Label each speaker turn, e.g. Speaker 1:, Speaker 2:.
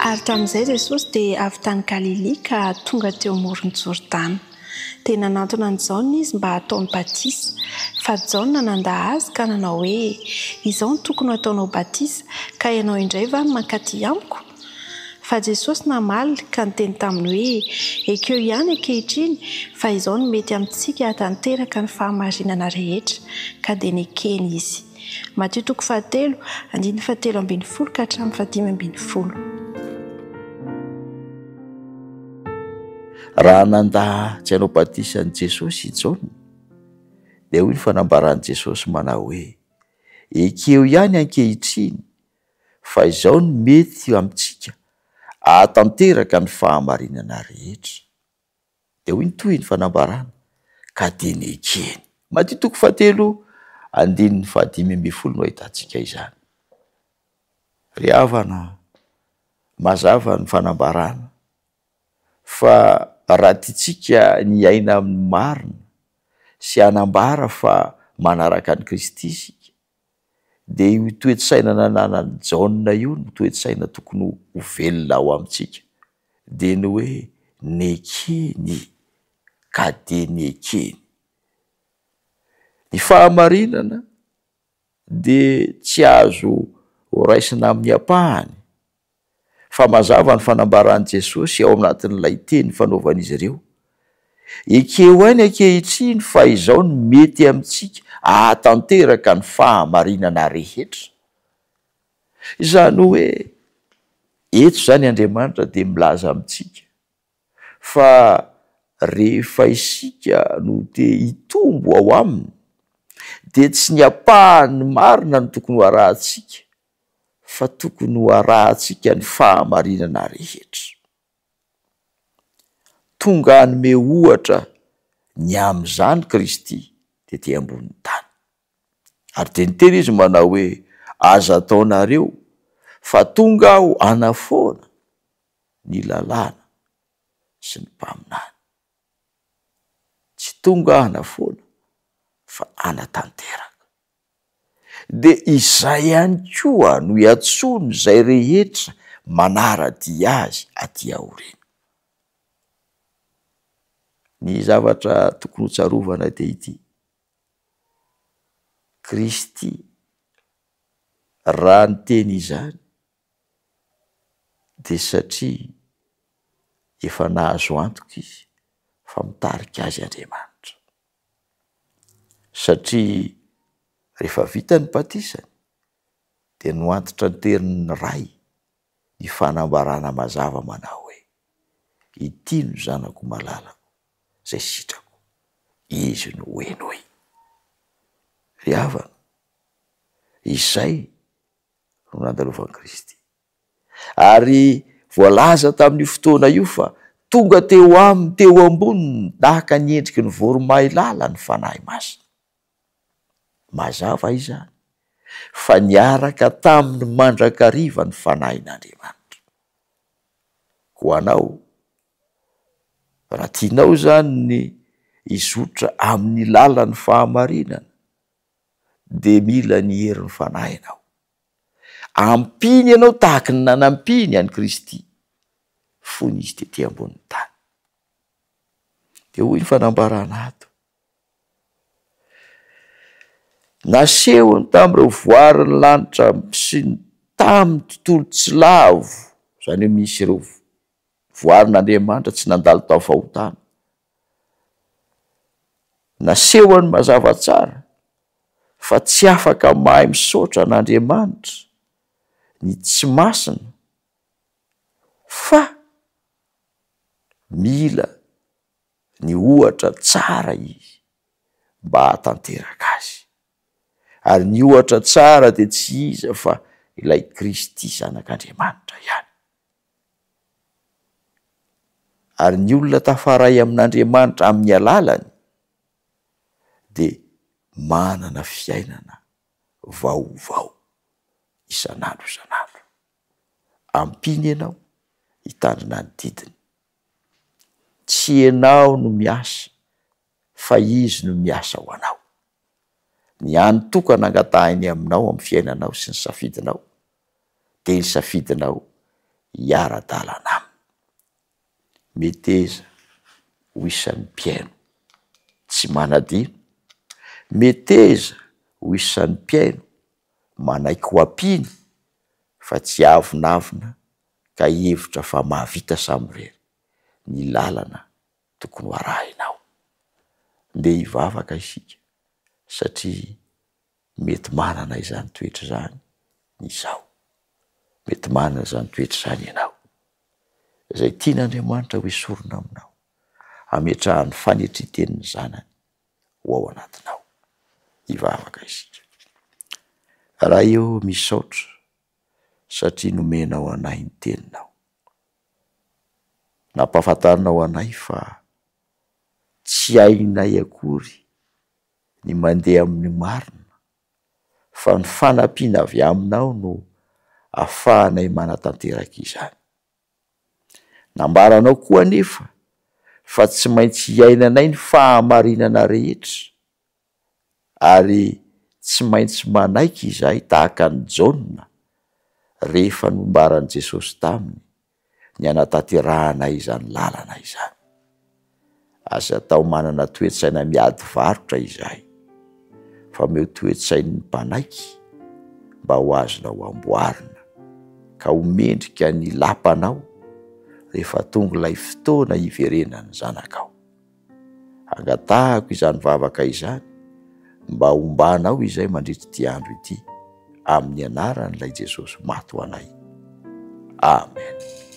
Speaker 1: Ary tamin'izay Jesosy dia avy tany Galilea ka tonga teo amoron'ny Jordana. Dia nanantona ny Jaona izy mba hataony batisa. Fa Jaona nandahy azy ka nanao hoe izao no tokony hataonao batisa ka ianao indray va no mankaty amiko? Fa Jesosy namaly ka niteny taminy hoe ekeo ihany ankehitriny fa izao no mety amintsika hatanteraka ny fahamarinana rehetra, ka dia nekeny izy. Matthieu 7:17-20
Speaker 2: Raha nandahy tsy hanao batisa ny Jesosy Jaona, dia hoy ny fanambaran'i Jesosy manao hoe ekeo ihany ankehitriny fa izao no mety amintsika hatanteraka ny fahamarinana rehetra. Dia hoy ny toy ny fanambarana ka dia nekeny. Matthieu 7:15 no ahitantsika izany. Ry havana, mazava ny fanambarana fa raha tiantsika ny aina amin'ny marina sy hanambara fa manaraka ny Kristy isika, dia io toe-tsaina nananan'ny Jaona io no toe-tsaina tokony ho velona ao amintsika, dia ny hoe nekeny, ka dia nekeny. Ny fahamarinana dia tsy azo raisina amin'ny ampahany, fa mazava ny fanambaran'i Jesosy ao anatin'ilay teny fanaovan'izy ireo. Ekeo any ankehitriny fa izao no mety amintsika hatanteraka ny fahamarinana rehetra. Izany hoe eto izany Andriamanitra dia milaza amintsika fa rehefa isika no te hitombo ao aminy, dia tsy ny ampahany marina no tokony ho arahantsika, fa tokony ho arahantsika ny fahamarinana rehetra. Tonga hanome ohatra ny amin'izany Kristy tetỳ ambonin'ny tany. Ary dia niteny izy manao hoe aza ataonareo fa tonga aho hanafoana ny lalàna sy ny mpaminany. Tsy tonga hanafoana fa hanatanteraka. Dia izay ihany koa no hiantsoany izay rehetra manara-dia azy aty aoriana. Ny zavatra tokony ho tsarovana dia ity: Kristy raha niteny izany dia satria efa nahazo antoka izy fa mitarika azy Andriamanitra. Satria rehefa vita ny batisany dia noantitra ny terin'ny ray ny fanambarana mazava manao hoe ity no zanako malalako izay sitrako, izy no henoy. Ry havana, izay no nandalovan'i Kristy. Ary voalaza tamin'io fotoana io fa tonga teo aminy teo amboniny tahaka ny endriky ny voromailala ny fanahy masina. Mazava izany fa niaraka tamin'ny mandrakariva ny fanahin'Andriamanitra. Ho anao, raha tianao zany ny hizotra amin'ny lalan'ny fahamarinana, dia mila ny herin'ny fanahy ianao. Ampiny ianao tahaka ny nanampiny an'i Kristy fony izy tetỳ ambonin'ny tany. Dia hoy ny fanambarana ato: nasehony tamin'ireo voarin'ny lanitra sy tamin'ny tontolo tsy lavo, izany hoe misy ireo voarin'Andriamanitra tsy nandalo tao fahotana. Nasehony mazava tsara fa tsy afaka mahay misaotra an'Andriamanitra ny tsy masina, fa mila ny ohatra tsara izy mba hatanteraka azy. Ary ny ohatra tsara dia tsy iza fa ilay Kristy zanak'Andriamanitra ihany. Ary ny olona tafaray amin'Andriamanitra amin'ny alalany dia manana fiainana vaovao isan'andro isan'andro. Ampiny ianao hitandrina ny didiny. Tsy ianao no miasa, fa izy no miasa ho anao. Ny anotokana angatahiny aminao amin'ny fiainanao sy ny safidinao, dia ny safidinao hiara-dalana aminy. Meteza ho isan'ny mpiaino tsy manadino, meteza ho isan'ny mpiaino manaiky ho ampiny fa tsy avonavina ka hevitra fa mahavita samirery ny lalana tokony ho arahinao. Ndeha hivavaka isika satria mety manana izany toetra zany izao, mety manana izany toetra zany ianao. Izay tian'Andriamanitra ho esorina aminao, hametrahany fanetrinteniny zanany ho ao anatinao. Hivavaka isika. Raha eo misaotra satria nomenao anay ny teninao, nampahafantarinao anay fa tsy ainay akory ny mandeha amin'ny marina, fa ny fanampiana avy aminao no ahafahanay manatanteraka izany. Nambaranao koa anefa fa tsy maintsy hiainanay ny fahamarinana rehetra, ary tsy maintsy manaiky izay tahaka ny Jaona rehefa nombaran'i Jesosy taminy ny anatanterahana izany lalana izany. Aza tao manana toe-tsaina miady varotra izahay, fa meo toe-tsain'ny mpanaiky mba ho azonao amboarina ka ho mendrika ny lapanao rehefa tonga ilay fotoana hiverenany zanakao. Angatahako izany vavaka izany mba hombanao izay mandritra ty andro ity, amin'ny anaran'ilay Jesosy maty ho anay. Amen.